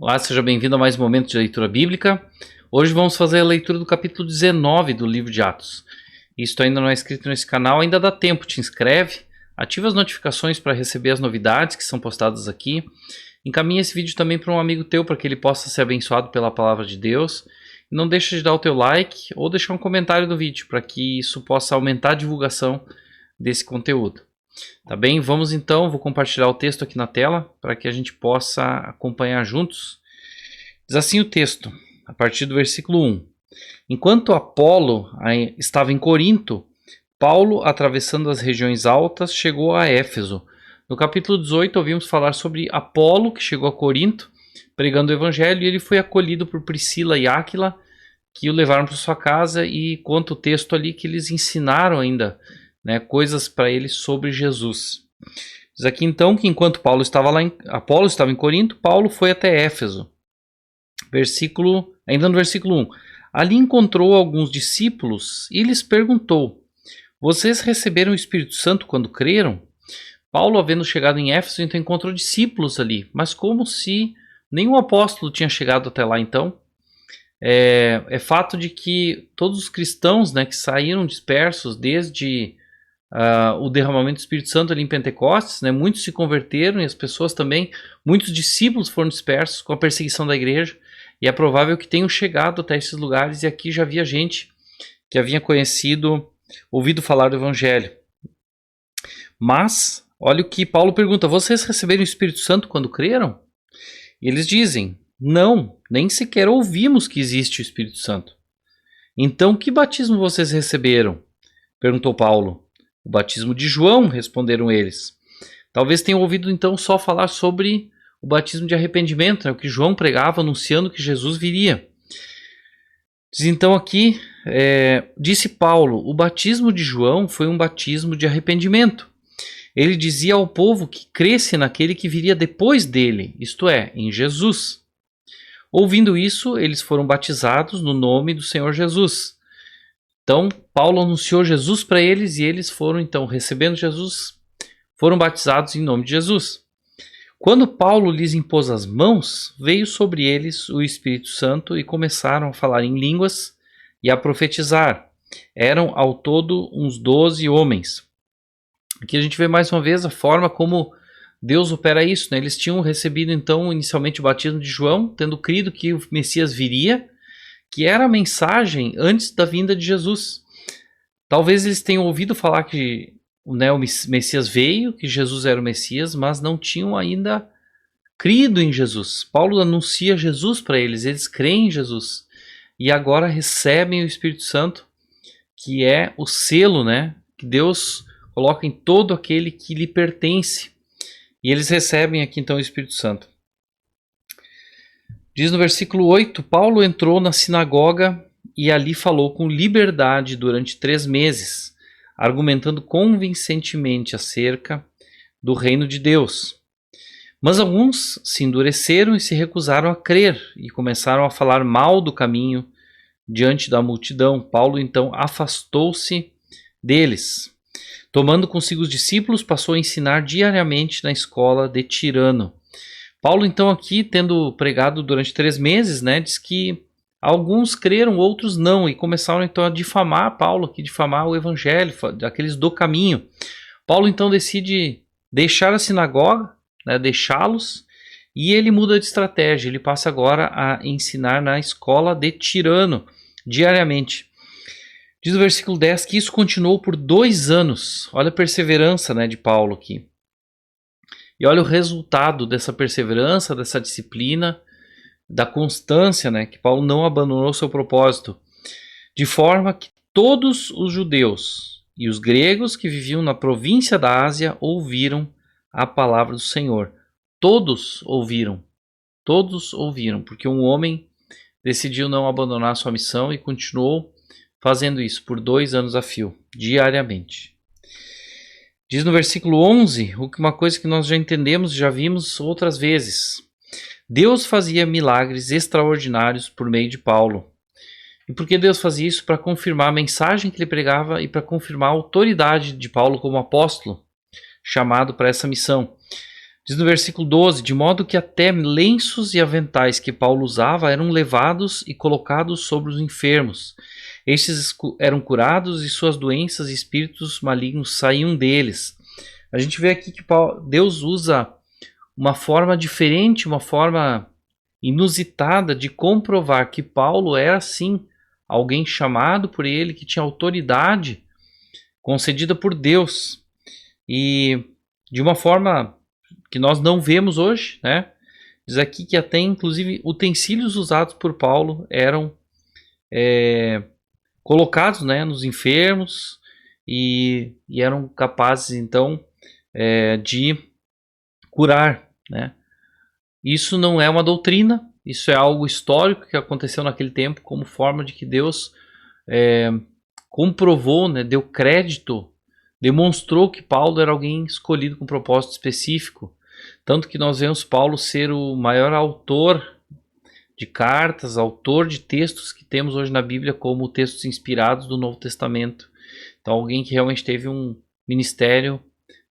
Olá, seja bem-vindo a mais um momento de leitura bíblica. Hoje vamos fazer a leitura do capítulo 19 do livro de Atos. Isto ainda não é inscrito nesse canal, ainda dá tempo, te inscreve, ativa as notificações para receber as novidades que são postadas aqui. Encaminha esse vídeo também para um amigo teu para que ele possa ser abençoado pela palavra de Deus. E não deixa de dar o teu like ou deixar um comentário no vídeo para que isso possa aumentar a divulgação desse conteúdo. Tá bem? Vamos então, vou compartilhar o texto aqui na tela para que a gente possa acompanhar juntos. Diz assim o texto, a partir do versículo 1. Enquanto Apolo estava em Corinto, Paulo, atravessando as regiões altas, chegou a Éfeso. No capítulo 18, ouvimos falar sobre Apolo, que chegou a Corinto, pregando o evangelho, e ele foi acolhido por Priscila e Áquila, que o levaram para sua casa, e conta o texto ali que eles ensinaram ainda, coisas para ele sobre Jesus. Diz aqui então que enquanto Apolo estava em Corinto, Paulo foi até Éfeso. Ainda no versículo 1. Ali encontrou alguns discípulos e lhes perguntou: vocês receberam o Espírito Santo quando creram? Paulo, havendo chegado em Éfeso, então encontrou discípulos ali, mas como se nenhum apóstolo tinha chegado até lá então. É fato de que todos os cristãos, que saíram dispersos desde o derramamento do Espírito Santo ali em Pentecostes, muitos se converteram e as pessoas também, muitos discípulos foram dispersos com a perseguição da igreja, e é provável que tenham chegado até esses lugares, e aqui já havia gente que havia ouvido falar do Evangelho. Mas, olha o que Paulo pergunta: vocês receberam o Espírito Santo quando creram? E eles dizem: não, nem sequer ouvimos que existe o Espírito Santo. Então, que batismo vocês receberam? Perguntou Paulo. O batismo de João, responderam eles. Talvez tenham ouvido então só falar sobre o batismo de arrependimento, o que João pregava anunciando que Jesus viria. Diz então aqui, disse Paulo, o batismo de João foi um batismo de arrependimento. Ele dizia ao povo que cresce naquele que viria depois dele, isto é, em Jesus. Ouvindo isso, eles foram batizados no nome do Senhor Jesus. Então, Paulo anunciou Jesus para eles e eles foram, então, recebendo Jesus, foram batizados em nome de Jesus. Quando Paulo lhes impôs as mãos, veio sobre eles o Espírito Santo e começaram a falar em línguas e a profetizar. Eram ao todo uns 12 homens. Aqui a gente vê mais uma vez a forma como Deus opera isso. Eles tinham recebido, então, inicialmente o batismo de João, tendo crido que o Messias viria, que era a mensagem antes da vinda de Jesus. Talvez eles tenham ouvido falar que o Messias veio, que Jesus era o Messias, mas não tinham ainda crido em Jesus. Paulo anuncia Jesus para eles, eles creem em Jesus. E agora recebem o Espírito Santo, que é o selo, que Deus coloca em todo aquele que lhe pertence. E eles recebem aqui então o Espírito Santo. Diz no versículo 8, Paulo entrou na sinagoga e ali falou com liberdade durante 3 meses, argumentando convincentemente acerca do reino de Deus. Mas alguns se endureceram e se recusaram a crer e começaram a falar mal do caminho diante da multidão. Paulo então afastou-se deles. Tomando consigo os discípulos, passou a ensinar diariamente na escola de Tirano. Paulo, então, aqui, tendo pregado durante 3 meses, diz que alguns creram, outros não, e começaram, então, a difamar Paulo, difamar o evangelho, daqueles do caminho. Paulo, então, decide deixar a sinagoga, deixá-los, e ele muda de estratégia, ele passa agora a ensinar na escola de Tirano, diariamente. Diz o versículo 10 que isso continuou por 2 anos. Olha a perseverança de Paulo aqui. E olha o resultado dessa perseverança, dessa disciplina, da constância, que Paulo não abandonou seu propósito. De forma que todos os judeus e os gregos que viviam na província da Ásia ouviram a palavra do Senhor. Todos ouviram, porque um homem decidiu não abandonar sua missão e continuou fazendo isso por 2 anos a fio, diariamente. Diz no versículo 11, uma coisa que nós já entendemos, já vimos outras vezes. Deus fazia milagres extraordinários por meio de Paulo. E por que Deus fazia isso? Para confirmar a mensagem que ele pregava e para confirmar a autoridade de Paulo como apóstolo, chamado para essa missão. Diz no versículo 12: de modo que até lenços e aventais que Paulo usava eram levados e colocados sobre os enfermos. Estes eram curados e suas doenças e espíritos malignos saíam deles. A gente vê aqui que Deus usa uma forma diferente, uma forma inusitada de comprovar que Paulo era sim alguém chamado por ele, que tinha autoridade concedida por Deus, e de uma forma que nós não vemos hoje, né? Diz aqui que até inclusive utensílios usados por Paulo eram colocados, né, nos enfermos e eram capazes então de curar, né? Isso não é uma doutrina, isso é algo histórico que aconteceu naquele tempo como forma de que Deus comprovou, né, deu crédito, demonstrou que Paulo era alguém escolhido com um propósito específico. Tanto que nós vemos Paulo ser o maior autor de cartas, autor de textos que temos hoje na Bíblia como textos inspirados do Novo Testamento. Então alguém que realmente teve um ministério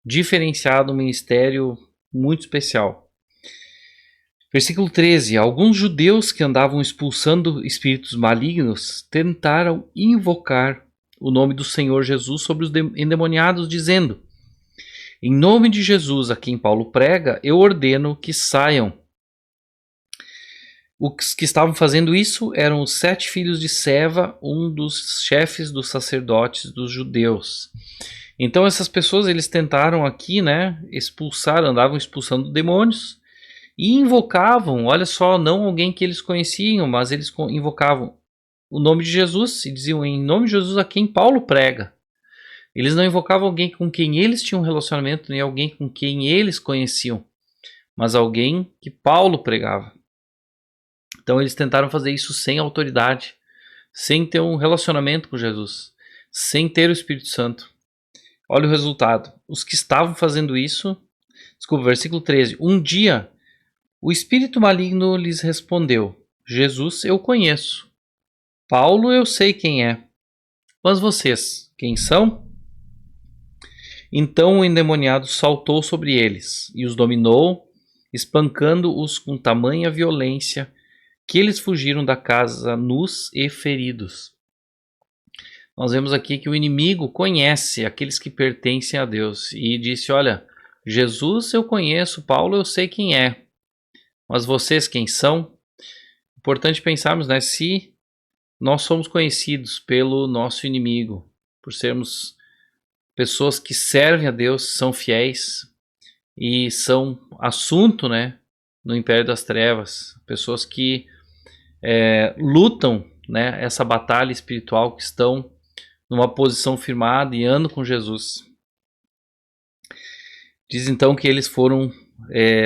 diferenciado, um ministério muito especial. Versículo 13. Alguns judeus que andavam expulsando espíritos malignos tentaram invocar o nome do Senhor Jesus sobre os endemoniados, dizendo: em nome de Jesus, a quem Paulo prega, eu ordeno que saiam. Os que estavam fazendo isso eram os 7 filhos de Seva, um dos chefes dos sacerdotes dos judeus. Então essas pessoas, eles tentaram aqui, né, andavam expulsando demônios e invocavam, olha só, não alguém que eles conheciam, mas eles invocavam o nome de Jesus e diziam: em nome de Jesus a quem Paulo prega. Eles não invocavam alguém com quem eles tinham um relacionamento, nem alguém com quem eles conheciam, mas alguém que Paulo pregava. Então eles tentaram fazer isso sem autoridade, sem ter um relacionamento com Jesus, sem ter o Espírito Santo. Olha o resultado. Os que estavam fazendo isso, versículo 13. Um dia, o espírito maligno lhes respondeu: Jesus eu conheço, Paulo eu sei quem é, mas vocês, quem são? Então o endemoniado saltou sobre eles e os dominou, espancando-os com tamanha violência que eles fugiram da casa nus e feridos. Nós vemos aqui que o inimigo conhece aqueles que pertencem a Deus e disse: olha, Jesus eu conheço, Paulo eu sei quem é, mas vocês quem são? Importante pensarmos, né, se nós somos conhecidos pelo nosso inimigo, por sermos pessoas que servem a Deus, são fiéis e são assunto, né, no império das trevas, pessoas que lutam, né, essa batalha espiritual, que estão numa posição firmada e andam com Jesus. Diz então que eles foram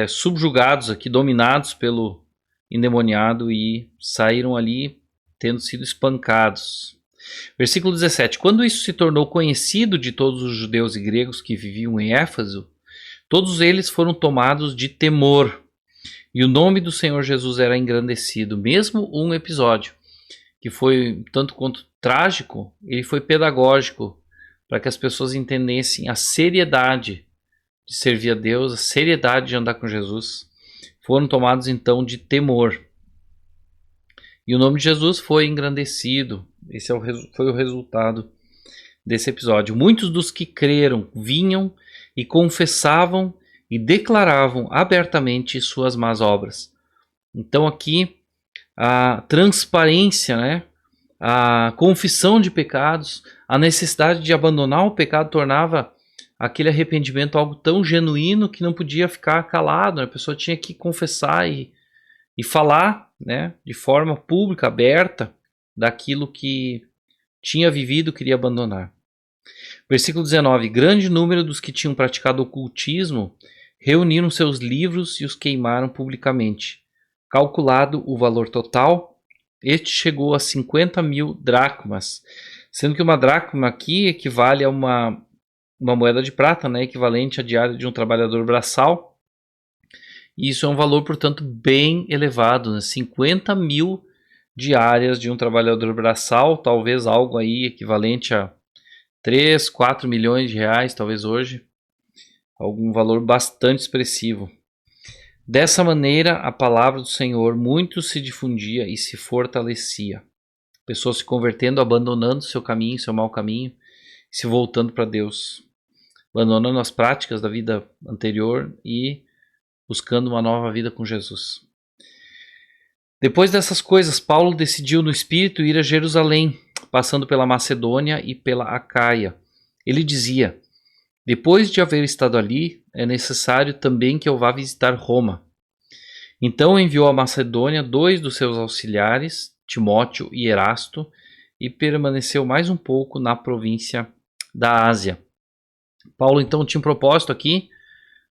subjugados aqui, dominados pelo endemoniado e saíram ali tendo sido espancados. Versículo 17. Quando isso se tornou conhecido de todos os judeus e gregos que viviam em Éfeso, todos eles foram tomados de temor, e o nome do Senhor Jesus era engrandecido. Mesmo um episódio que foi tanto quanto trágico, ele foi pedagógico para que as pessoas entendessem a seriedade de servir a Deus, a seriedade de andar com Jesus. Foram tomados então de temor. E o nome de Jesus foi engrandecido. Esse foi o resultado desse episódio. Muitos dos que creram vinham e confessavam e declaravam abertamente suas más obras. Então aqui a transparência, né? A confissão de pecados, a necessidade de abandonar o pecado tornava aquele arrependimento algo tão genuíno que não podia ficar calado, né? A pessoa tinha que confessar e falar, né, de forma pública, aberta, daquilo que tinha vivido, queria abandonar. Versículo 19. Grande número dos que tinham praticado ocultismo reuniram seus livros e os queimaram publicamente. Calculado o valor total, este chegou a 50.000 dracmas, sendo que uma dracma aqui equivale a uma moeda de prata, né, equivalente à diária de um trabalhador braçal. E isso é um valor, portanto, bem elevado, né? 50.000 diárias de um trabalhador braçal, talvez algo aí equivalente a 3, 4 milhões de reais, talvez hoje. Algum valor bastante expressivo. Dessa maneira, a palavra do Senhor muito se difundia e se fortalecia. Pessoas se convertendo, abandonando seu caminho, seu mau caminho, se voltando para Deus, abandonando as práticas da vida anterior e buscando uma nova vida com Jesus. Depois dessas coisas, Paulo decidiu no Espírito ir a Jerusalém, passando pela Macedônia e pela Acaia. Ele dizia: depois de haver estado ali, é necessário também que eu vá visitar Roma. Então enviou a Macedônia 2 dos seus auxiliares, Timóteo e Erasto, e permaneceu mais um pouco na província da Ásia. Paulo então tinha um propósito aqui,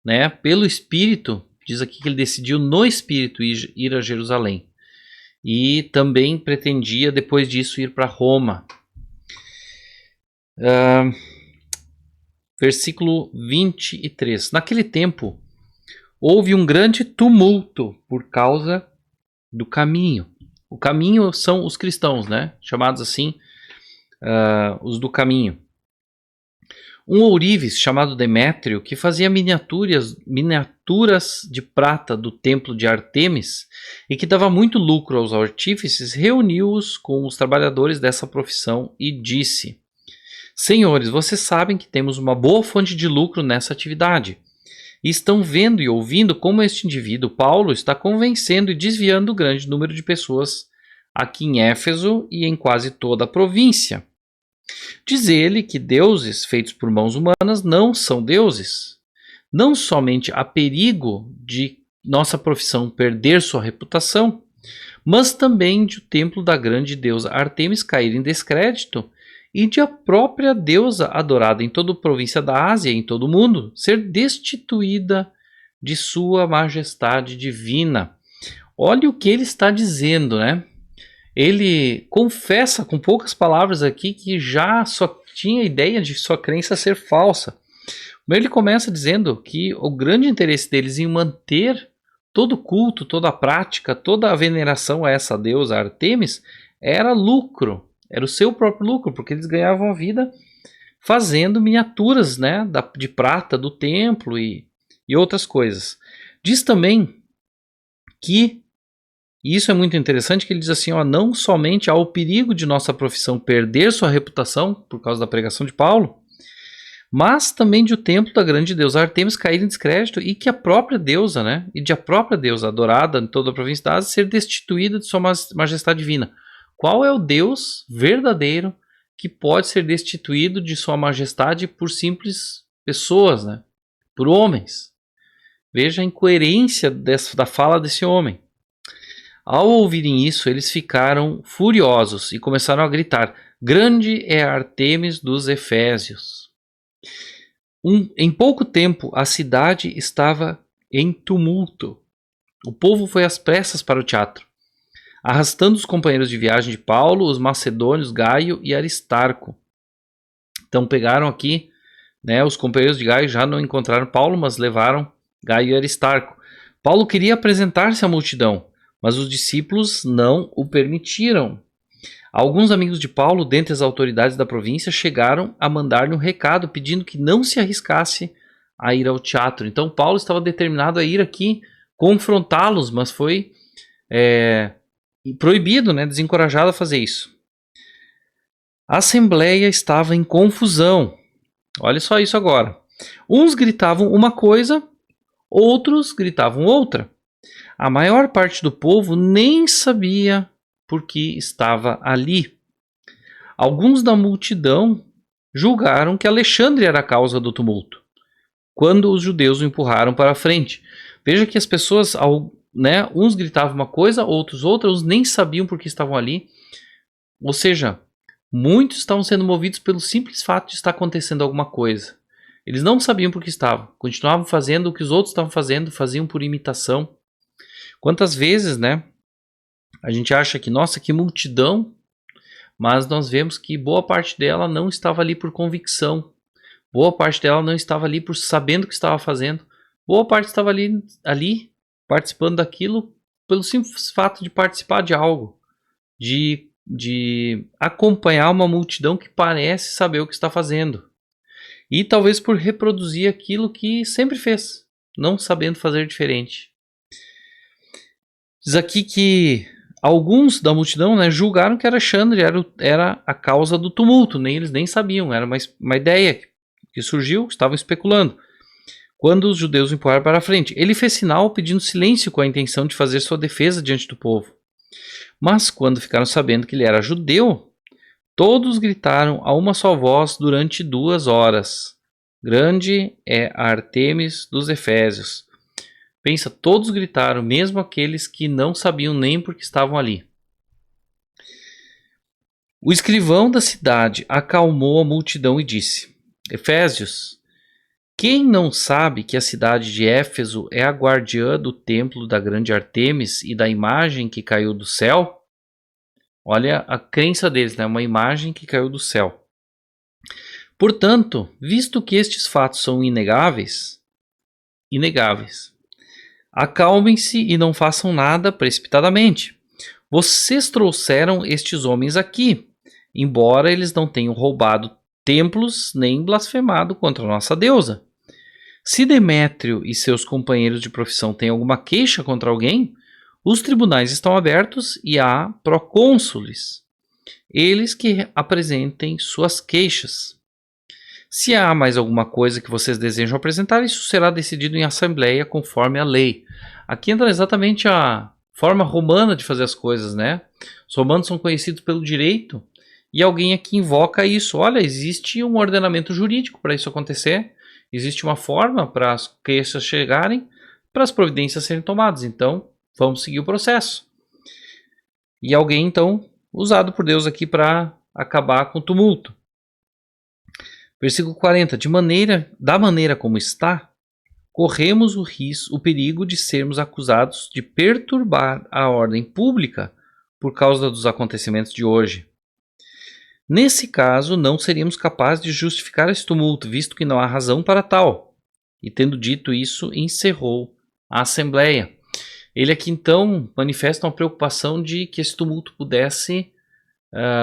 né? Pelo Espírito, diz aqui que ele decidiu no Espírito ir a Jerusalém. E também pretendia depois disso ir para Roma. Versículo 23. Naquele tempo, houve um grande tumulto por causa do caminho. O caminho são os cristãos, né? Chamados assim, os do caminho. Um ourives chamado Demétrio, que fazia miniaturas de prata do templo de Ártemis e que dava muito lucro aos artífices, reuniu-os com os trabalhadores dessa profissão e disse: Senhores, vocês sabem que temos uma boa fonte de lucro nessa atividade. E estão vendo e ouvindo como este indivíduo, Paulo, está convencendo e desviando o grande número de pessoas aqui em Éfeso e em quase toda a província. Diz ele que deuses feitos por mãos humanas não são deuses. Não somente há perigo de nossa profissão perder sua reputação, mas também de o templo da grande deusa Ártemis cair em descrédito e de a própria deusa adorada em toda a província da Ásia e em todo o mundo ser destituída de sua majestade divina. Olha o que ele está dizendo, né? Ele confessa com poucas palavras aqui que já só tinha ideia de sua crença ser falsa. Ele começa dizendo que o grande interesse deles em manter todo o culto, toda a prática, toda a veneração a essa deusa Ártemis era lucro, era o seu próprio lucro, porque eles ganhavam a vida fazendo miniaturas, né, de prata do templo e outras coisas. Diz também que, e isso é muito interessante, que ele diz assim, não somente há o perigo de nossa profissão perder sua reputação por causa da pregação de Paulo, mas também de o templo da grande deusa Ártemis cair em descrédito e que a própria deusa, né, e de a própria deusa adorada em toda a província da Ásia ser destituída de sua majestade divina. Qual é o Deus verdadeiro que pode ser destituído de sua majestade por simples pessoas, né, por homens? Veja a incoerência da fala desse homem. Ao ouvirem isso, eles ficaram furiosos e começaram a gritar: grande é a Ártemis dos Efésios. Em pouco tempo, a cidade estava em tumulto. O povo foi às pressas para o teatro, arrastando os companheiros de viagem de Paulo, os macedônios Gaio e Aristarco. Então pegaram aqui, né, os companheiros de Gaio já não encontraram Paulo, mas levaram Gaio e Aristarco. Paulo queria apresentar-se à multidão, mas os discípulos não o permitiram. Alguns amigos de Paulo, dentre as autoridades da província, chegaram a mandar-lhe um recado pedindo que não se arriscasse a ir ao teatro. Então Paulo estava determinado a ir aqui confrontá-los, mas foi proibido, né, desencorajado a fazer isso. A assembleia estava em confusão. Olha só isso agora. Uns gritavam uma coisa, outros gritavam outra. A maior parte do povo nem sabia por que estava ali. Alguns da multidão julgaram que Alexandre era a causa do tumulto, quando os judeus o empurraram para a frente. Veja que as pessoas, né, uns gritavam uma coisa, outros outra, uns nem sabiam por que estavam ali. Ou seja, muitos estavam sendo movidos pelo simples fato de estar acontecendo alguma coisa. Eles não sabiam por que estavam, continuavam fazendo o que os outros estavam fazendo, faziam por imitação. Quantas vezes, né, a gente acha que, nossa, que multidão, mas nós vemos que boa parte dela não estava ali por convicção, boa parte dela não estava ali por sabendo o que estava fazendo, boa parte estava ali participando daquilo pelo simples fato de participar de algo, de acompanhar uma multidão que parece saber o que está fazendo, e talvez por reproduzir aquilo que sempre fez, não sabendo fazer diferente. Diz aqui que alguns da multidão, né, julgaram que Alexandre era a causa do tumulto, eles nem sabiam, era uma ideia que surgiu, estavam especulando. Quando os judeus o empurraram para a frente, ele fez sinal pedindo silêncio com a intenção de fazer sua defesa diante do povo. Mas quando ficaram sabendo que ele era judeu, todos gritaram a uma só voz durante 2 horas: Grande é a Artemis dos Efésios. Pensa, todos gritaram, mesmo aqueles que não sabiam nem porque estavam ali. O escrivão da cidade acalmou a multidão e disse: Efésios, quem não sabe que a cidade de Éfeso é a guardiã do templo da grande Artemis e da imagem que caiu do céu? Olha a crença deles, né? Uma imagem que caiu do céu. Portanto, visto que estes fatos são inegáveis, acalmem-se e não façam nada precipitadamente. Vocês trouxeram estes homens aqui, embora eles não tenham roubado templos nem blasfemado contra a nossa deusa. Se Demétrio e seus companheiros de profissão têm alguma queixa contra alguém, os tribunais estão abertos e há procônsules. Eles que apresentem suas queixas. Se há mais alguma coisa que vocês desejam apresentar, isso será decidido em assembleia conforme a lei. Aqui entra exatamente a forma romana de fazer as coisas, né? Os romanos são conhecidos pelo direito e alguém aqui invoca isso. Olha, existe um ordenamento jurídico para isso acontecer. Existe uma forma para as queixas chegarem, para as providências serem tomadas. Então, vamos seguir o processo. E alguém, então, usado por Deus aqui para acabar com o tumulto. Versículo 40. Da maneira como está, corremos o perigo de sermos acusados de perturbar a ordem pública por causa dos acontecimentos de hoje. Nesse caso, não seríamos capazes de justificar esse tumulto, visto que não há razão para tal. E tendo dito isso, encerrou a assembleia. Ele aqui então manifesta uma preocupação de que esse tumulto pudesse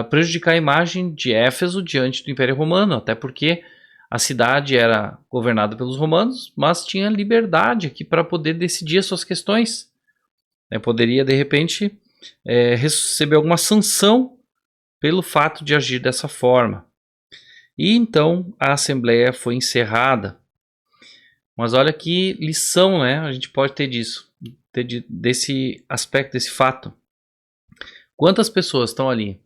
prejudicar a imagem de Éfeso diante do Império Romano, até porque a cidade era governada pelos romanos, mas tinha liberdade aqui para poder decidir as suas questões. Poderia, de repente, receber alguma sanção pelo fato de agir dessa forma. E então a assembleia foi encerrada. Mas olha que lição, né, a gente pode ter disso, desse aspecto, desse fato. Quantas pessoas estão ali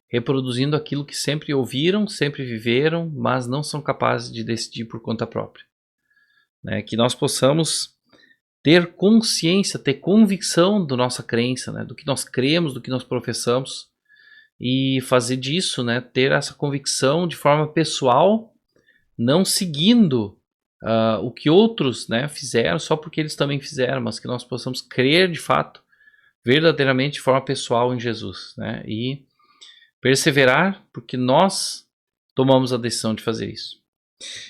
reproduzindo aquilo que sempre ouviram, sempre viveram, mas não são capazes de decidir por conta própria. Que nós possamos ter consciência, ter convicção da nossa crença, do que nós cremos, do que nós professamos, e fazer disso, ter essa convicção de forma pessoal, não seguindo o que outros fizeram só porque eles também fizeram, mas que nós possamos crer de fato, verdadeiramente de forma pessoal em Jesus, e perseverar, porque nós tomamos a decisão de fazer isso.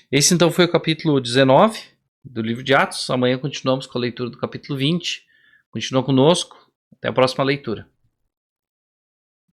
Esse então foi o capítulo 19 do livro de Atos. Amanhã continuamos com a leitura do capítulo 20. Continua conosco. Até a próxima leitura.